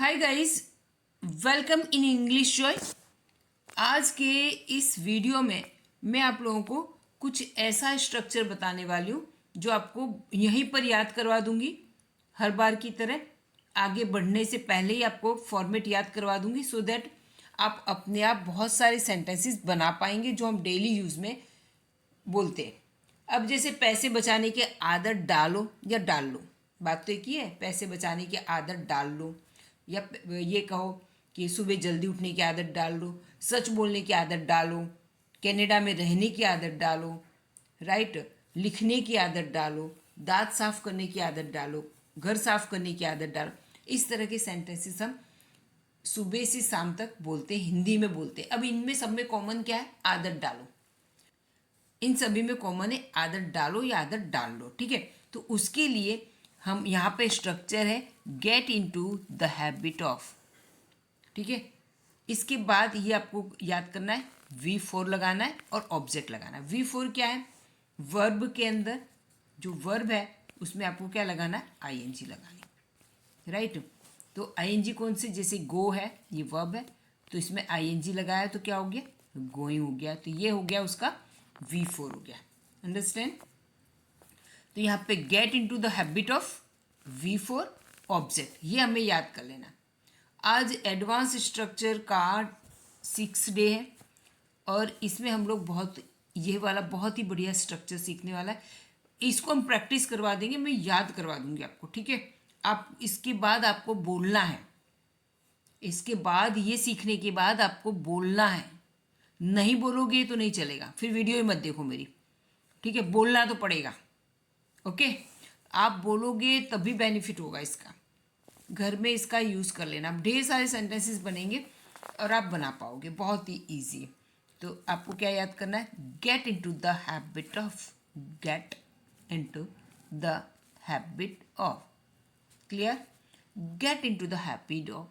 Hi guys, welcome in English Joy. आज के इस वीडियो में मैं आप लोगों को कुछ ऐसा स्ट्रक्चर बताने वाली हूँ जो आपको यहीं पर याद करवा दूंगी। हर बार की तरह आगे बढ़ने से पहले ही आपको फॉर्मेट याद करवा दूंगी सो दैट आप अपने आप बहुत सारे सेंटेंसेस बना पाएंगे जो हम डेली यूज़ में बोलते हैं। अब जैसे पैसे बचाने की आदत डालो या डाल लो, बात तो एक ही है। पैसे बचाने की आदत डाल लो या ये कहो कि सुबह जल्दी उठने की आदत डाल लो, सच बोलने की आदत डालो, कनाडा में रहने की आदत डालो, राइट, लिखने की आदत डालो, दांत साफ करने की आदत डालो, घर साफ करने की आदत डालो। इस तरह के सेंटेंसेस हम सुबह से शाम तक बोलते हैं, हिंदी में बोलते हैं। अब इनमें सब में कॉमन क्या है? आदत डालो। इन सभी में कॉमन है आदत डालो या आदत डाल लो, ठीक है। तो उसके लिए हम यहाँ पे स्ट्रक्चर है get into the habit of, ठीक है। इसके बाद ये आपको याद करना है V4 लगाना है और ऑब्जेक्ट लगाना है। V4 क्या है? वर्ब के अंदर जो वर्ब है उसमें आपको क्या लगाना है? ING लगानी, राइट। तो ING कौन से? जैसे गो है, ये वर्ब है, तो इसमें ING लगाया तो क्या हो गया? गोइंग हो गया। तो ये हो गया उसका V4 हो गया। अंडरस्टैंड? तो यहाँ पे gate into the habit of V4 object, ये हमें याद कर लेना। आज एडवांस स्ट्रक्चर का 6 डे है और इसमें हम लोग ये वाला बहुत ही बढ़िया स्ट्रक्चर सीखने वाला है। इसको हम प्रैक्टिस करवा देंगे, मैं याद करवा दूंगी आपको, ठीक है। आप इसके बाद आपको बोलना है, इसके बाद ये सीखने के बाद आपको बोलना है। नहीं बोलोगे तो नहीं चलेगा, फिर वीडियो ही मत देखो मेरी, ठीक है। बोलना तो पड़ेगा, ओके। आप बोलोगे तभी बेनिफिट होगा इसका। घर में इसका यूज़ कर लेना, ढेर सारे सेंटेंसेस बनेंगे और आप बना पाओगे, बहुत ही ईजी है। तो आपको क्या याद करना है? Get into the habit of, gate into the habit of, clear. Gate into the habit of,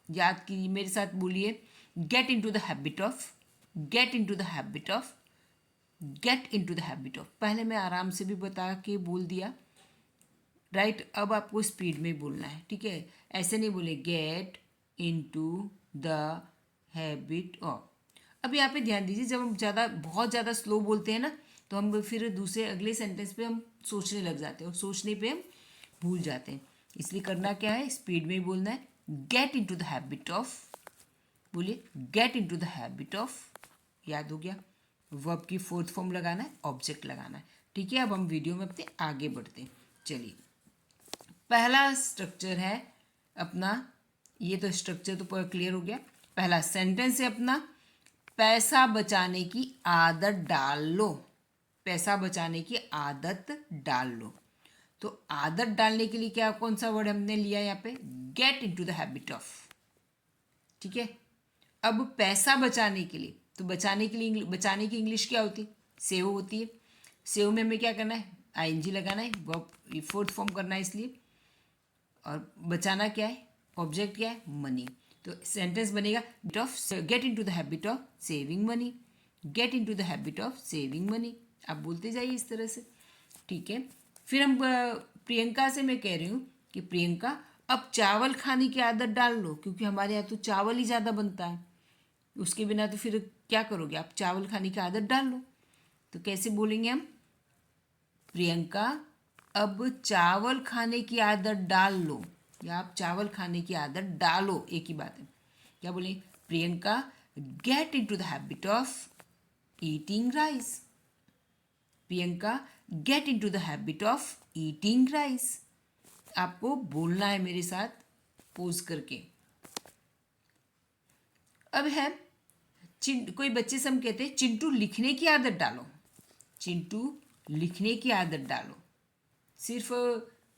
याद कीजिए, मेरे साथ बोलिए, get into the habit of, gate into the habit of, gate into the habit of. पहले मैं आराम से भी बता के बोल दिया, राइट। अब आपको स्पीड में बोलना है, ठीक है। ऐसे नहीं बोले gate into the habit of. अब यहाँ पे ध्यान दीजिए, जब हम बहुत ज़्यादा स्लो बोलते हैं ना, तो हम फिर दूसरे अगले सेंटेंस पे हम सोचने लग जाते हैं और सोचने पे हम भूल जाते हैं। इसलिए करना क्या है? स्पीड में ही बोलना है। Get into the habit of, बोलिए get into the habit of. याद हो गया? वर्ब की फोर्थ फॉर्म लगाना है, ऑब्जेक्ट लगाना है, ठीक है। अब हम वीडियो में अपने आगे बढ़ते हैं, चलिए। पहला स्ट्रक्चर है अपना, ये तो स्ट्रक्चर तो पूरा क्लियर हो गया। पहला सेंटेंस है अपना, पैसा बचाने की आदत डाल लो। पैसा बचाने की आदत डाल लो। तो आदत डालने के लिए क्या, कौन सा वर्ड हमने लिया यहाँ पे? Gate into the habit of, ठीक है। अब पैसा बचाने के लिए, तो बचाने के लिए बचाने की इंग्लिश क्या होती है? सेव होती है। सेव में हमें क्या करना है? ING लगाना है, वर्ब फोर्थ फॉर्म करना है इसलिए। और बचाना क्या है? ऑब्जेक्ट क्या है? मनी। तो सेंटेंस बनेगा gate into the habit of saving money, get into the habit of saving money. आप बोलते जाइए इस तरह से, ठीक है। फिर हम प्रियंका से मैं कह रही हूँ कि प्रियंका अब चावल खाने की आदत डाल लो, क्योंकि हमारे यहाँ तो चावल ही ज़्यादा बनता है, उसके बिना तो फिर क्या करोगे आप? चावल खाने की आदत डाल लो। तो कैसे बोलेंगे हम? प्रियंका अब चावल खाने की आदत डाल लो, या आप चावल खाने की आदत डालो, एक ही बात है। क्या बोलें? Priyanka gate into the habit of eating rice. Priyanka gate into the habit of eating rice. आपको बोलना है मेरे साथ पोज करके। अब है कोई बच्चे से हम कहते हैं चिंटू लिखने की आदत डालो। चिंटू लिखने की आदत डालो। सिर्फ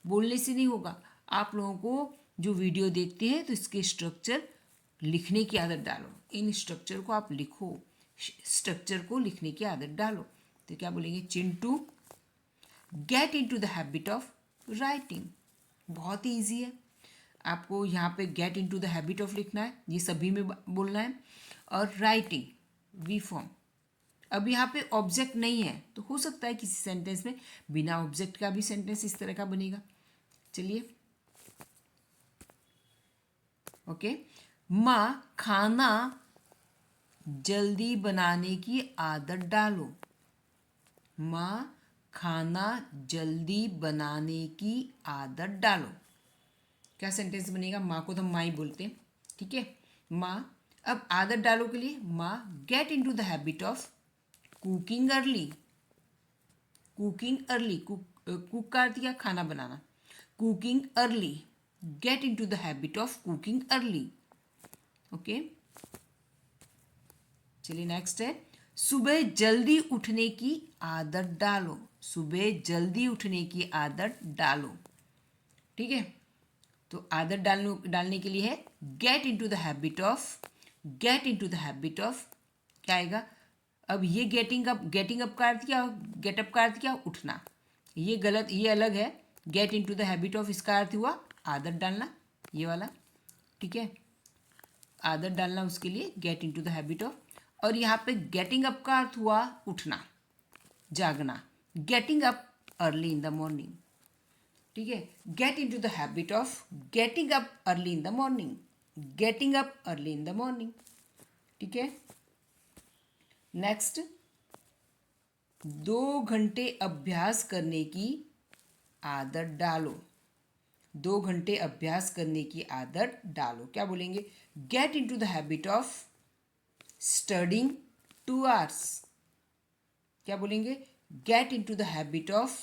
बोलने से नहीं होगा, आप लोगों को जो वीडियो देखते हैं तो इसके स्ट्रक्चर लिखने की आदत डालो। इन स्ट्रक्चर को आप लिखो, स्ट्रक्चर को लिखने की आदत डालो। तो क्या बोलेंगे? Chintu gate into the habit of writing. बहुत ही ईजी है। आपको यहाँ पे gate into the habit of लिखना है, ये सभी में बोलना है। और राइटिंग V फॉर्म। अब यहाँ पे ऑब्जेक्ट नहीं है तो हो सकता है किसी सेंटेंस में बिना ऑब्जेक्ट का भी सेंटेंस इस तरह का बनेगा। चलिए, ओके। माँ खाना जल्दी बनाने की आदत डालो। माँ खाना जल्दी बनाने की आदत डालो। क्या सेंटेंस बनेगा? माँ को तो माँ ही बोलते हैं, ठीक है। माँ, अब आदत डालो के लिए माँ get into the habit of cooking early. Cooking early, cook का अर्थ क्या? खाना बनाना। Cooking early, get into the habit of cooking early. Okay, चलिए नेक्स्ट है सुबह जल्दी उठने की आदत डालो। सुबह जल्दी उठने की आदत डालो, ठीक है। तो आदत डालने के लिए है get into the habit of, gate into the habit of क्या आएगा? अब ये गेटिंग अप का अर्थ क्या? गेटअप का अर्थ क्या? उठना। ये गलत, ये अलग है। Get into the habit of इसका अर्थ हुआ आदत डालना, ये वाला, ठीक है। आदत डालना उसके लिए gate into the habit of. और यहाँ पे गेटिंग अप का अर्थ हुआ उठना, जागना। Getting up early in the morning, ठीक है। Get into the habit of getting up early in the morning, getting up early in the morning, ठीक है। नेक्स्ट, 2 घंटे अभ्यास करने की आदत डालो। 2 घंटे अभ्यास करने की आदत डालो। क्या बोलेंगे? Get into the habit of studying 2 hours। क्या बोलेंगे? Get into the habit of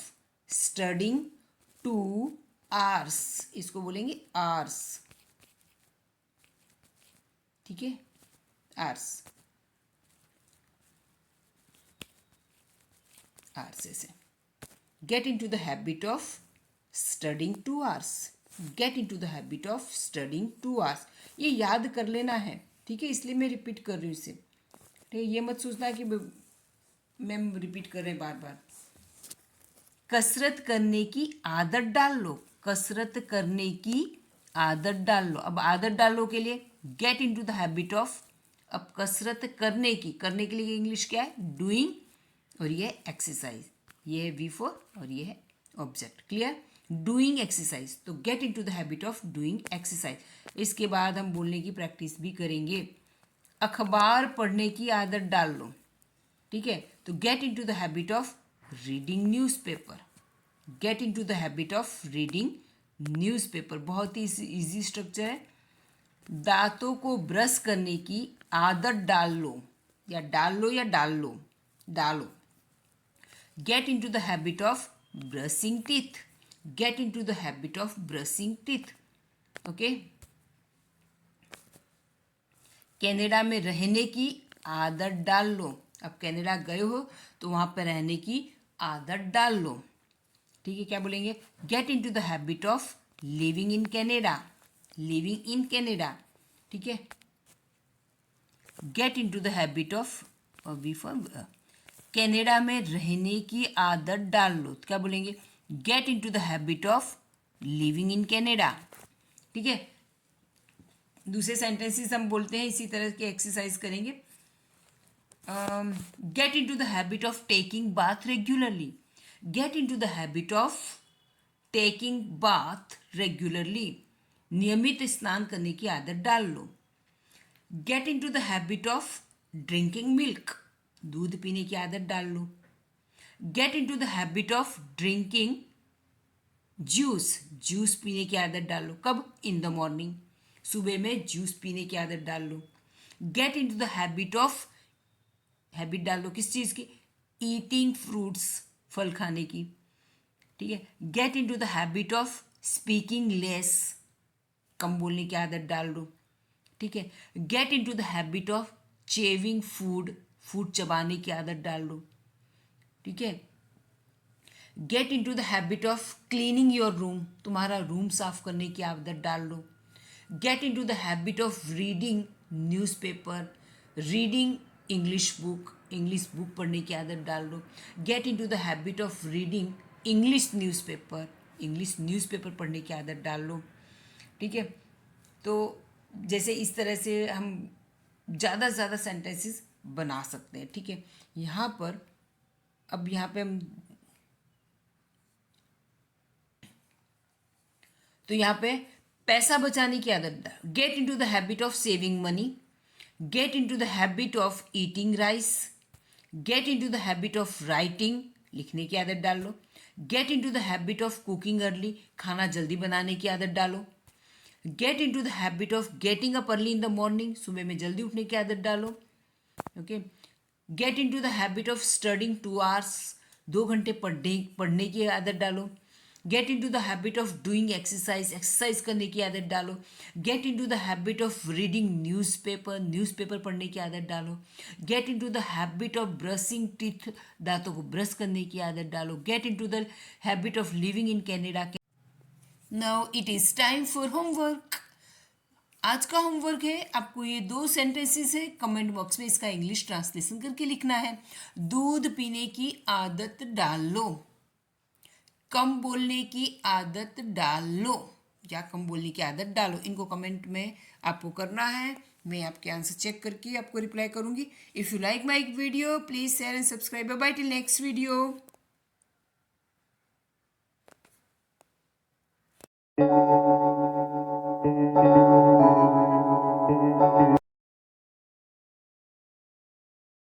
studying 2 hours। इसको बोलेंगे आर्स, ठीक है, आर्स, आर्स ऐसे। Gate into the habit of studying 2 hours। Gate into the habit of studying 2 hours। ये याद कर लेना है, ठीक है, इसलिए मैं रिपीट कर रही हूँ इसे, ठीक है। ये मत सोचना कि मैम रिपीट कर रहे हैं बार बार। कसरत करने की आदत डाल लो। कसरत करने की आदत डाल लो। अब आदत डालो के लिए gate into the habit of, अब कसरत करने के लिए इंग्लिश क्या है? डूइंग, और ये एक्सरसाइज, ये है V4 और ये है ऑब्जेक्ट। क्लियर? डूइंग एक्सरसाइज, तो gate into the habit of doing exercise. इसके बाद हम बोलने की प्रैक्टिस भी करेंगे। अखबार पढ़ने की आदत डाल लो, ठीक है। तो gate into the habit of reading newspaper. Gate into the habit of reading newspaper. बहुत ही इजी स्ट्रक्चर है। दांतों को ब्रश करने की आदत डाल लो, या डाल लो, या डाल लो, डालो। Get into the habit of brushing teeth. Gate into the habit of brushing teeth, okay. Canada में रहने की आदत डाल लो। अब कनाडा गए हो तो वहाँ पर रहने की आदत डाल लो, ठीक है। क्या बोलेंगे? Get into the habit of living in Canada. Living in Canada, ठीक है। Get into the habit of we for Canada में रहने की आदत डाल लो। क्या बोलेंगे? Get into the habit of living in Canada, ठीक है। दूसरे सेंटेंसेस हम बोलते हैं, इसी तरह के एक्सरसाइज करेंगे। Get into the habit of taking bath regularly. Get into the habit of taking bath regularly. नियमित स्नान करने की आदत डाल लो। Get into the habit of drinking milk. दूध पीने की आदत डाल लो। Get into the habit of drinking juice. Juice पीने की आदत डाल लो। कब? इन द मॉर्निंग, सुबह में जूस पीने की आदत डाल लो। Get into the habit of, habit डाल लो किस चीज़ की? ईटिंग फ्रूट्स, फल खाने की, ठीक है। Get into the habit of speaking less, कम बोलने की आदत डाल लो, ठीक है। Get into the habit of chewing food, food चबाने की आदत डाल लो, ठीक है। Get into the habit of cleaning your room, तुम्हारा रूम साफ करने की आदत डाल लो। Get into the habit of reading newspaper, reading English book पढ़ने की आदत डाल लो। Get into the habit of reading English newspaper पढ़ने की आदत डाल लो, ठीक है। तो जैसे इस तरह से हम ज़्यादा से ज़्यादा सेंटेंसेस बना सकते हैं, ठीक है। यहाँ पर अब यहाँ पे हम, तो यहाँ पे पैसा बचाने की आदत डालो, get into the habit of saving money, get into the habit of eating rice, get into the habit of writing, लिखने की आदत डाल लो, get into the habit of cooking early, खाना जल्दी बनाने की आदत डालो, get into the habit of getting up early in the morning, सुबह में जल्दी उठने की आदत डालो, okay. Get into the habit of studying 2 hours, 2 घंटे पढ़ने की आदत डालो, get into the habit of doing exercise करने की आदत डालो, get into the habit of reading newspaper पढ़ने की आदत डालो, get into the habit of brushing teeth, दांतों को ब्रश करने की आदत डालो, get into the habit of living in Canada. Now it is time for homework. आज का होमवर्क है, आपको ये 2 सेंटेंसेस है, कमेंट बॉक्स में इसका इंग्लिश ट्रांसलेशन करके लिखना है। दूध पीने की आदत डालो, कम बोलने की आदत डालो, या कम बोलने की आदत डालो, इनको कमेंट में आपको करना है। मैं आपके आंसर चेक करके आपको रिप्लाई करूंगी। If you like my video please share and subscribe. Bye till next video.